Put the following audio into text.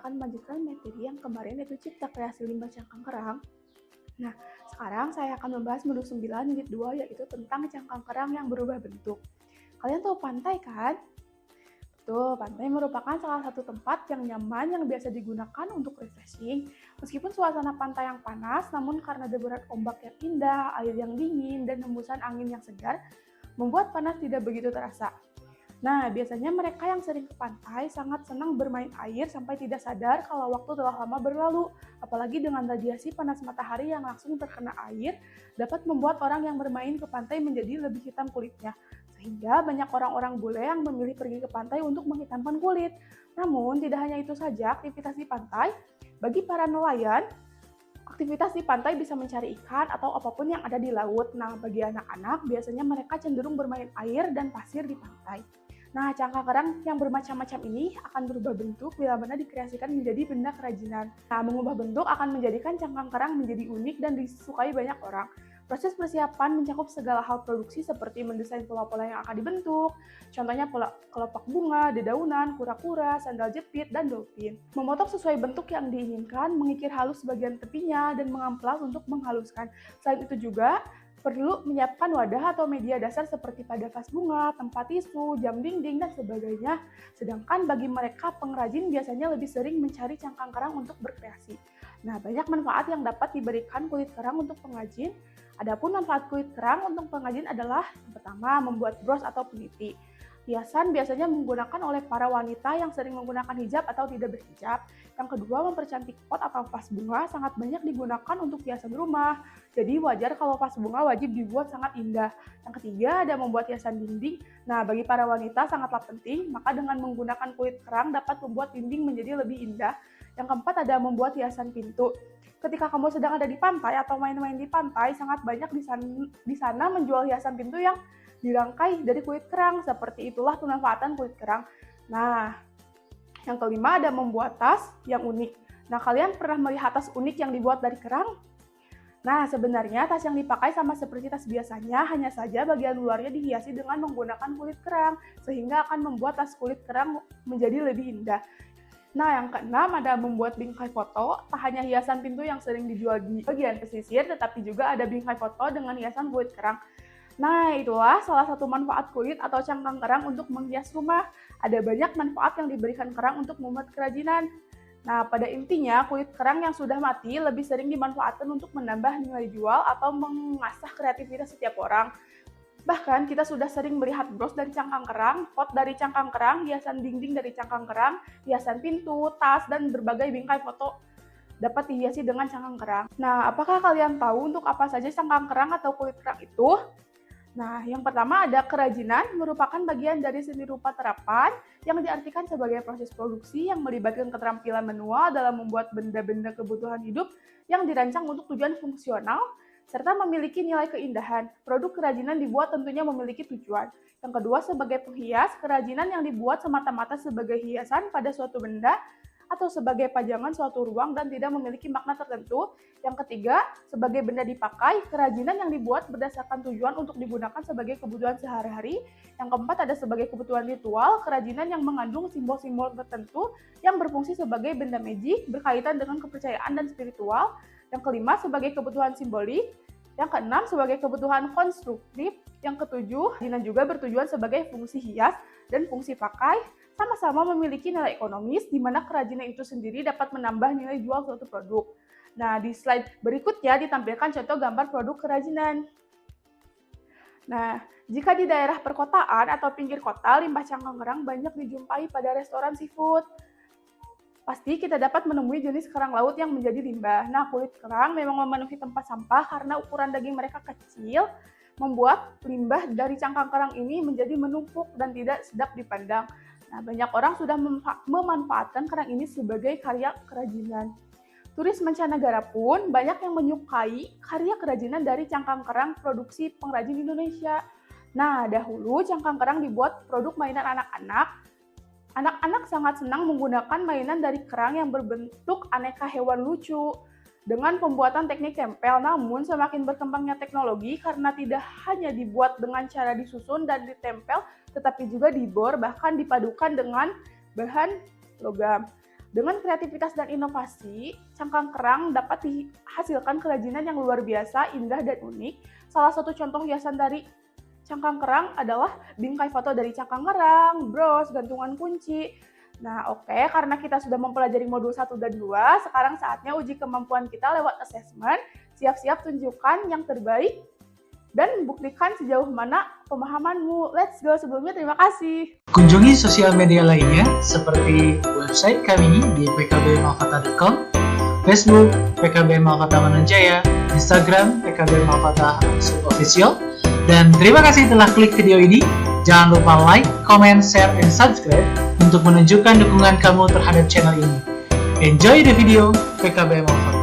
akan melanjutkan materi yang kemarin yaitu cipta kreasi limbah cangkang kerang. Nah, sekarang saya akan membahas modul 9 unit 2 yaitu tentang cangkang kerang yang berubah bentuk. Kalian tahu pantai kan? Betul, pantai merupakan salah satu tempat yang nyaman yang biasa digunakan untuk refreshing. Meskipun suasana pantai yang panas, namun karena deburan ombak yang indah, air yang dingin, dan hembusan angin yang segar, membuat panas tidak begitu terasa. Nah, biasanya mereka yang sering ke pantai sangat senang bermain air sampai tidak sadar kalau waktu telah lama berlalu. Apalagi dengan radiasi panas matahari yang langsung terkena air, dapat membuat orang yang bermain ke pantai menjadi lebih hitam kulitnya. Sehingga banyak orang-orang bule yang memilih pergi ke pantai untuk menghitamkan kulit. Namun, tidak hanya itu saja aktivitas di pantai. Bagi para nelayan, aktivitas di pantai bisa mencari ikan atau apapun yang ada di laut. Nah, bagi anak-anak, biasanya mereka cenderung bermain air dan pasir di pantai. Nah, cangkang kerang yang bermacam-macam ini akan berubah bentuk bila mana dikreasikan menjadi benda kerajinan. Nah, mengubah bentuk akan menjadikan cangkang kerang menjadi unik dan disukai banyak orang. Proses persiapan mencakup segala hal produksi seperti mendesain pola-pola yang akan dibentuk, contohnya pola kelopak bunga, dedaunan, kura-kura, sandal jepit, dan dolphin. Memotong sesuai bentuk yang diinginkan, mengikir halus bagian tepinya, dan mengamplas untuk menghaluskan. Selain itu juga, perlu menyiapkan wadah atau media dasar seperti pada vas bunga, tempat tisu, jam dinding, dan sebagainya. Sedangkan bagi mereka pengrajin biasanya lebih sering mencari cangkang kerang untuk berkreasi. Nah, banyak manfaat yang dapat diberikan kulit kerang untuk pengrajin. Adapun manfaat kulit kerang untuk pengrajin adalah yang pertama, membuat bros atau peniti. Hiasan biasanya menggunakan oleh para wanita yang sering menggunakan hijab atau tidak berhijab. Yang kedua, mempercantik pot atau vas bunga sangat banyak digunakan untuk hiasan rumah. Jadi wajar kalau vas bunga wajib dibuat sangat indah. Yang ketiga, ada membuat hiasan dinding. Nah, bagi para wanita sangatlah penting, maka dengan menggunakan kulit kerang dapat membuat dinding menjadi lebih indah. Yang keempat, ada membuat hiasan pintu. Ketika kamu sedang ada di pantai atau main-main di pantai, sangat banyak di sana menjual hiasan pintu yang dirangkai dari kulit kerang. Seperti itulah pemanfaatan kulit kerang. Nah, yang kelima ada membuat tas yang unik. Nah, kalian pernah melihat tas unik yang dibuat dari kerang? Nah, sebenarnya tas yang dipakai sama seperti tas biasanya, hanya saja bagian luarnya dihiasi dengan menggunakan kulit kerang, sehingga akan membuat tas kulit kerang menjadi lebih indah. Nah, yang keenam ada membuat bingkai foto. Tak hanya hiasan pintu yang sering dijual di bagian pesisir, tetapi juga ada bingkai foto dengan hiasan kulit kerang. Nah, itulah salah satu manfaat kulit atau cangkang kerang untuk menghias rumah. Ada banyak manfaat yang diberikan kerang untuk membuat kerajinan. Nah, pada intinya, kulit kerang yang sudah mati lebih sering dimanfaatkan untuk menambah nilai jual atau mengasah kreativitas setiap orang. Bahkan kita sudah sering melihat bros dari cangkang kerang, pot dari cangkang kerang, hiasan dinding dari cangkang kerang, hiasan pintu, tas, dan berbagai bingkai foto dapat dihiasi dengan cangkang kerang. Nah, apakah kalian tahu untuk apa saja cangkang kerang atau kulit kerang itu? Nah, yang pertama ada kerajinan, merupakan bagian dari seni rupa terapan yang diartikan sebagai proses produksi yang melibatkan keterampilan manual dalam membuat benda-benda kebutuhan hidup yang dirancang untuk tujuan fungsional, serta memiliki nilai keindahan. Produk kerajinan dibuat tentunya memiliki tujuan. Yang kedua, sebagai penghias, kerajinan yang dibuat semata-mata sebagai hiasan pada suatu benda atau sebagai pajangan suatu ruang dan tidak memiliki makna tertentu. Yang ketiga, sebagai benda dipakai, kerajinan yang dibuat berdasarkan tujuan untuk digunakan sebagai kebutuhan sehari-hari. Yang keempat, ada sebagai kebutuhan ritual, kerajinan yang mengandung simbol-simbol tertentu yang berfungsi sebagai benda magic, berkaitan dengan kepercayaan dan spiritual. Yang kelima, sebagai kebutuhan simbolik. Yang keenam, sebagai kebutuhan konstruktif. Yang ketujuh, kerajinan juga bertujuan sebagai fungsi hias dan fungsi pakai, sama-sama memiliki nilai ekonomis, di mana kerajinan itu sendiri dapat menambah nilai jual suatu produk. Nah, di slide berikutnya ditampilkan contoh gambar produk kerajinan. Nah, jika di daerah perkotaan atau pinggir kota, limbah cangkang kerang banyak dijumpai pada restoran seafood. Pasti kita dapat menemui jenis kerang laut yang menjadi limbah. Nah, kulit kerang memang memenuhi tempat sampah karena ukuran daging mereka kecil, membuat limbah dari cangkang kerang ini menjadi menumpuk dan tidak sedap dipandang. Nah, banyak orang sudah memanfaatkan kerang ini sebagai karya kerajinan. Turis mancanegara pun banyak yang menyukai karya kerajinan dari cangkang kerang produksi pengrajin Indonesia. Nah, dahulu cangkang kerang dibuat produk mainan anak-anak. Anak-anak sangat senang menggunakan mainan dari kerang yang berbentuk aneka hewan lucu dengan pembuatan teknik tempel. Namun semakin berkembangnya teknologi karena tidak hanya dibuat dengan cara disusun dan ditempel, tetapi juga dibor bahkan dipadukan dengan bahan logam. Dengan kreativitas dan inovasi, cangkang kerang dapat dihasilkan kerajinan yang luar biasa, indah, dan unik. Salah satu contoh hiasan dari cangkang kerang adalah bingkai foto dari cangkang kerang, bros, gantungan kunci. Nah, oke, karena kita sudah mempelajari modul 1 dan 2, sekarang saatnya uji kemampuan kita lewat assessment. Siap-siap tunjukkan yang terbaik dan buktikan sejauh mana pemahamanmu. Let's go. Sebelumnya terima kasih. Kunjungi sosial media lainnya seperti website kami di pkbmalkota.com, Facebook PKB Malkota Mananjaya, Instagram PKB Malkota _official. Dan terima kasih telah klik video ini. Jangan lupa like, comment, share, and subscribe untuk menunjukkan dukungan kamu terhadap channel ini. Enjoy the video PKB Malkota.